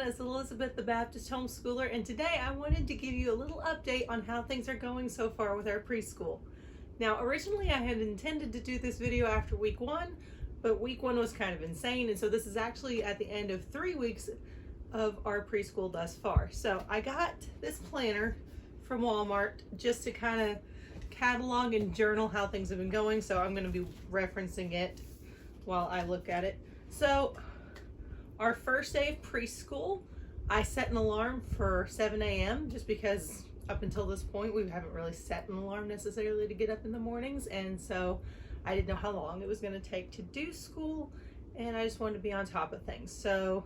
is Elizabeth, the Baptist homeschooler, and today I wanted to give you a little update on how things are going so far with our preschool. Now, originally I had intended to do this video after week 1, but week 1 was kind of insane, and so this is actually at the end of 3 weeks of our preschool thus far. So I got this planner from Walmart just to kind of catalog and journal how things have been going, so I'm going to be referencing it while I look at it. So our first day of preschool, I set an alarm for 7 a.m. just because up until this point we haven't really set an alarm necessarily to get up in the mornings, and so I didn't know how long it was going to take to do school, and I just wanted to be on top of things. So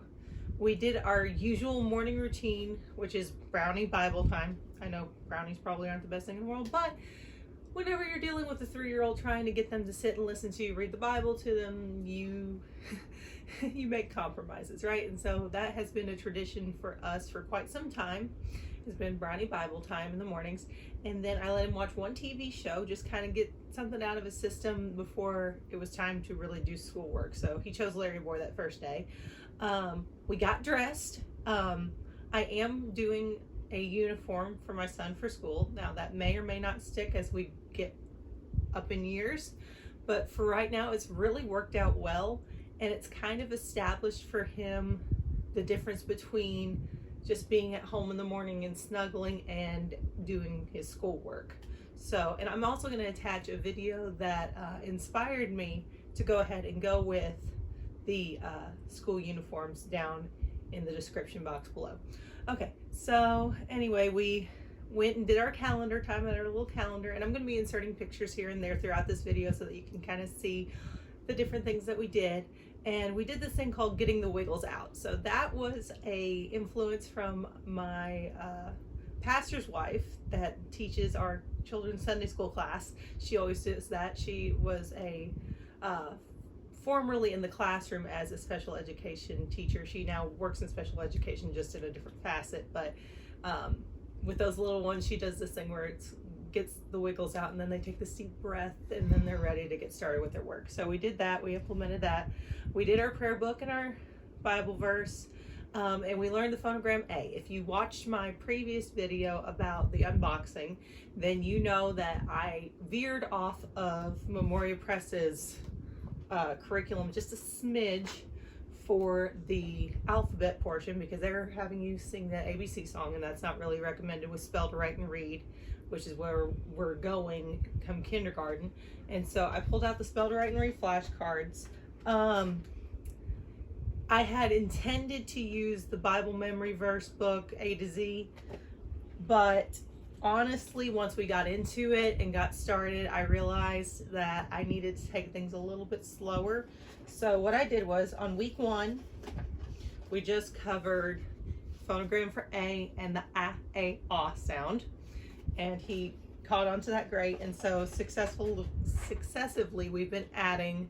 we did our usual morning routine, which is brownie Bible time. I know brownies probably aren't the best thing in the world, but whenever you're dealing with a 3-year-old trying to get them to sit and listen to you read the Bible to them, you make compromises, right? And so that has been a tradition for us for quite some time. It's been brownie Bible time in the mornings, and then I let him watch one TV show, just kind of get something out of his system before it was time to really do schoolwork. So he chose Larry Boy that first day. We got dressed. I am doing a uniform for my son for school. Now that may or may not stick as we get up in years, but for right now it's really worked out well, and it's kind of established for him the difference between just being at home in the morning and snuggling and doing his schoolwork. So, and I'm also going to attach a video that inspired me to go ahead and go with the school uniforms down in the description box below. Okay, so anyway, we went and did our calendar time at our little calendar, and I'm going to be inserting pictures here and there throughout this video so that you can kind of see the different things that we did. And we did this thing called getting the wiggles out. So that was a influence from my pastor's wife that teaches our children's Sunday school class. She always does that. She was a formerly in the classroom as a special education teacher. She now works in special education, just in a different facet, but with those little ones, she does this thing where it gets the wiggles out, and then they take this deep breath, and then they're ready to get started with their work. So we did that. We implemented that. We did our prayer book and our Bible verse, and we learned the phonogram A. If you watched my previous video about the unboxing, then you know that I veered off of Memoria Press's curriculum just a smidge for the alphabet portion, because they're having you sing the ABC song, and that's not really recommended with spell to write and read, which is where we're going come kindergarten. And so I pulled out the spell to write and read flashcards. I had intended to use the Bible memory verse book A to Z, but honestly, once we got into it and got started, I realized that I needed to take things a little bit slower. So what I did was, on week 1, we just covered phonogram for A and the ah sound, and he caught on to that great. And so successively we've been adding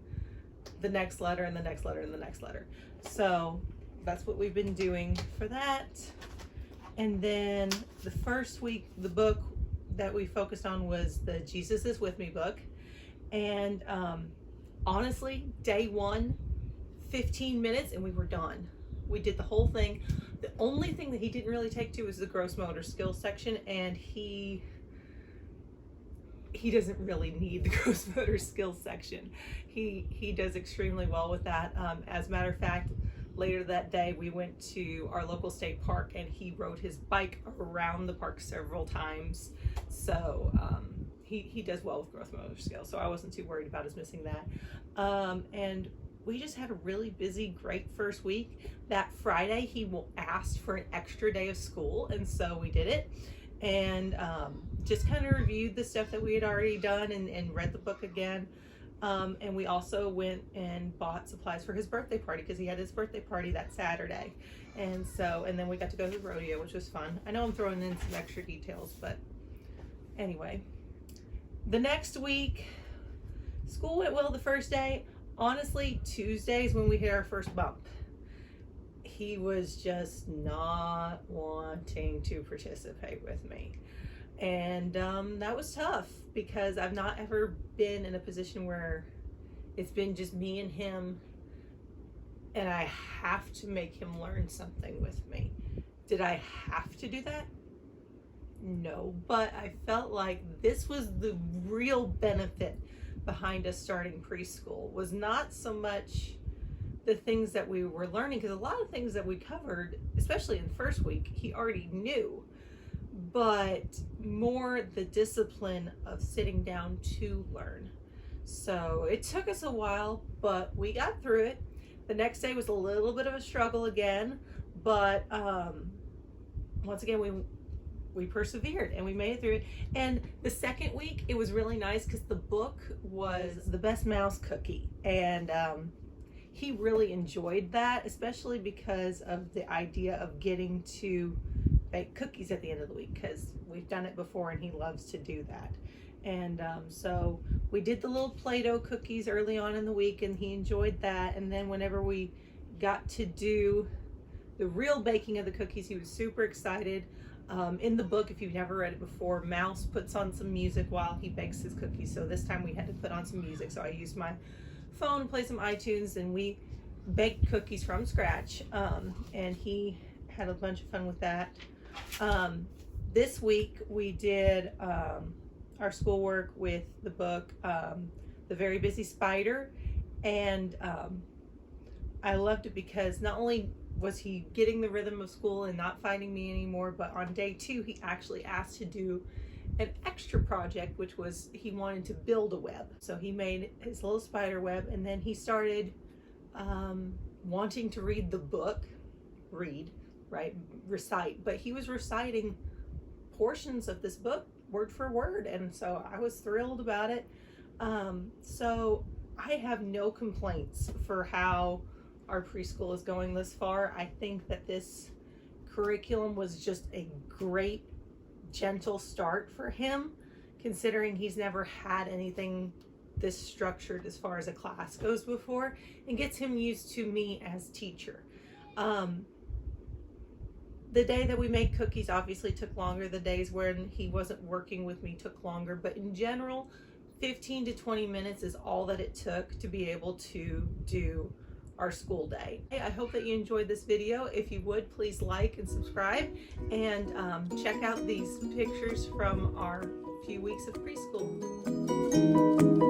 the next letter and the next letter and the next letter. So that's what we've been doing for that. And then the first week, the book that we focused on was the Jesus is With Me book. And honestly, day 1, 15 minutes, and we were done. We did the whole thing. The only thing that he didn't really take to was the gross motor skills section, and he doesn't really need the gross motor skills section. He does extremely well with that. As a matter of fact, later that day we went to our local state park, and he rode his bike around the park several times. So he does well with gross motor skills, so I wasn't too worried about us missing that. And we just had a really busy, great first week. That Friday he asked for an extra day of school, and so we did it, and just kind of reviewed the stuff that we had already done, and read the book again. And we also went and bought supplies for his birthday party, because he had his birthday party that Saturday. And then we got to go to the rodeo, which was fun. I know I'm throwing in some extra details, but anyway. The next week, school went well the first day. Honestly, Tuesdays when we hit our first bump, he was just not wanting to participate with me. And that was tough, because I've not ever been in a position where it's been just me and him and I have to make him learn something with me. Did I have to do that? No, but I felt like this was the real benefit behind us starting preschool, was not so much the things that we were learning, because a lot of things that we covered, especially in the first week, he already knew, but more the discipline of sitting down to learn. So it took us a while, but we got through it. The next day was a little bit of a struggle again, but once again we persevered and we made it through it. And the second week it was really nice because the book was The Best Mouse Cookie, and he really enjoyed that, especially because of the idea of getting to bake cookies at the end of the week, because we've done it before and he loves to do that. And so we did the little Play-Doh cookies early on in the week and he enjoyed that. And then whenever we got to do the real baking of the cookies, he was super excited. In the book, if you've never read it before, Mouse puts on some music while he bakes his cookies. So this time we had to put on some music. So I used my phone and play some iTunes, and we baked cookies from scratch. And he had a bunch of fun with that. This week we did our schoolwork with the book, The Very Busy Spider. And I loved it because not only was he getting the rhythm of school and not fighting me anymore, but on day 2 he actually asked to do an extra project, which was he wanted to build a web. So he made his little spider web, and then he started wanting to read the book, recite, but he was reciting portions of this book word for word, and so I was thrilled about it. So I have no complaints for how our preschool is going this far. I think that this curriculum was just a great, gentle start for him, considering he's never had anything this structured as far as a class goes before, and gets him used to me as teacher. The day that we make cookies obviously took longer. The days when he wasn't working with me took longer, but in general 15 to 20 minutes is all that it took to be able to do our school day. I hope that you enjoyed this video. If you would, please like and subscribe, and check out these pictures from our few weeks of preschool.